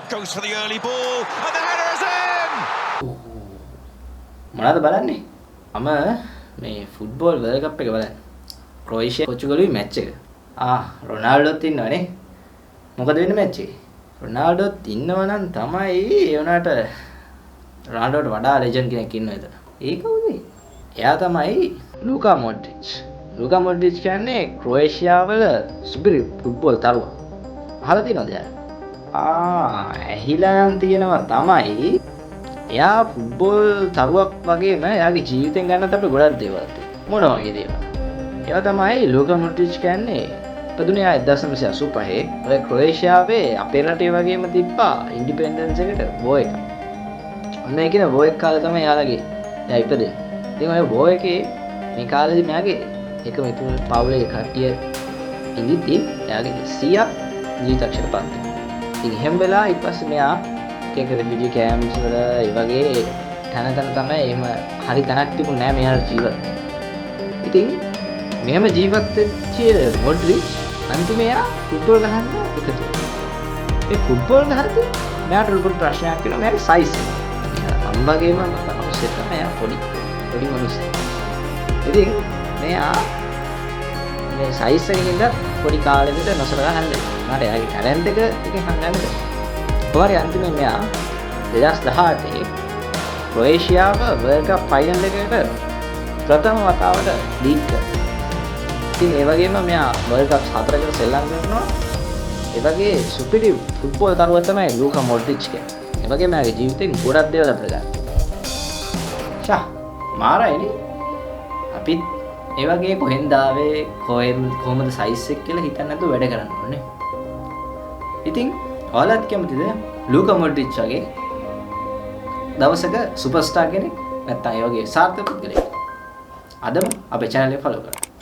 Goes for the early ball, and the header is in! මොනවද බලන්නේ? මම මේ ෆුට්බෝල් වර්ල්ඩ් කප් එක බලන්නේ. ක්‍රොේෂියා පොර්චුගලුයි මැච් එක. රොනාල්ඩෝත් ඉන්නවනේ. මොකද වෙන්නේ මැච් එකේ? රොනාල්ඩෝත් ඉන්නව නම් තමයි ඒ වුණාට රොනාල්ඩෝට වඩා ලෙජන්ඩ් කෙනෙක් ඉන්නවා එතන. ඒ කවුද? එයා තමයි ලූකා මොඩ්රිච්. ලූකා මොඩ්රිච් කියන්නේ ක්‍රොේෂියා වල සුපිරි ෆුට්බෝල් තරුවා. අහලා තියෙනවද එයා? ඇහිලා නම් තියෙනවා තමයි. එයා ෆුට්බෝල් තරුවක් වගේම එයාගේ ජීවිතෙන් ගන්නත් අපිට ගොඩක් දේවල් තියෙනවා. මොන වගේ දේවල්? ඒවා තමයි ලූකා මොඩ්රිච් කියන්නේ. පදුනේ ආ 1985 ඔය ක්‍රොේෂියාවේ අපේ රටේ වගේම තිබ්බා ඉන්ඩිපෙන්ඩන්ස් එකට වෝ එක. ඔන්න ඒ කියන වෝ එක කාලේ තමයි එයාලගේ එයා ඉපදෙන්නේ. ඉතින් ඔය වෝ එකේ මේ කාලේදී මෙයාගේ එක මිතුරු පවුලේ කට්ටිය ඉඳිද්දි එයාගේ සීයා ජීවිතක්ෂයට පත් වෙනවා. ඉතින් එහෙම වෙලා ඊට පස්සේ මෙයා එක රෙෆියුජි කැම්ප්ස් වල ඒ වගේ තැන තමයි එහෙම හරි තැනක් තිබුණ නෑ මෙයාට ජීවත්. ඉතින් මෙහෙම ජීවත් වෙච්ච මොඩ්රිච් අන්තිමේ යා ෆුට්බෝල් ගහන්න එකතු වෙනවා. ඒ ෆුට්බෝල් ගහද්දී මෙයාට ලොකු ප්‍රශ්නයක් වෙනවා මෙයාගේ සයිස් එක. මම වගේම මිනිස්සෙක් තමයි එයා පොඩි මිනිස්සෙක්. ඉතින් මෙයා මේ සයිස් එකකින් ඉඳලා පොඩි කාලෙකට නොසලකා හැල්ලෙනවා. මට එයාගේ ටැලන්ට් එක එකෙන් හංගන්න බැහැ. කොහරි අන්තිමේ මෙයා 2018 ක්‍රොේෂියාව වර්ල්ඩ් කප් ෆයිනල් එකට ප්‍රථම වතාවට ලීඩ් කරා. ඉතින් ඒ වගේම මෙයා වර්ල්ඩ් කප් 4කට සෙල්ලම් කරනවා. ඒ වගේ සුපිරි ෆුට්බෝල් තරුවා තමයි ලූකා මොඩ්රිච් කියන්නේ. ඒ වගේම එයාගේ ජීවිතේ ගොඩක් දේවල් අපිට ගන්න. මාරයිනේ. අපිත් ඒ වගේ කොහෙන්ද ආවේ කොහොමද සයිස් එක කියලා හිතන්න නැතුව වැඩ කරන්න ඕනේ. ඉතින් ඔයාලත් කැමතිද ලූකා මොඩ්රිච් වගේ දවසක සුපර්ස්ටාර් කෙනෙක් නැත්නම් ඒ වගේ සාර්ථක පුද්ගලයෙක්? අදම අපේ channel එක follow කරන්න.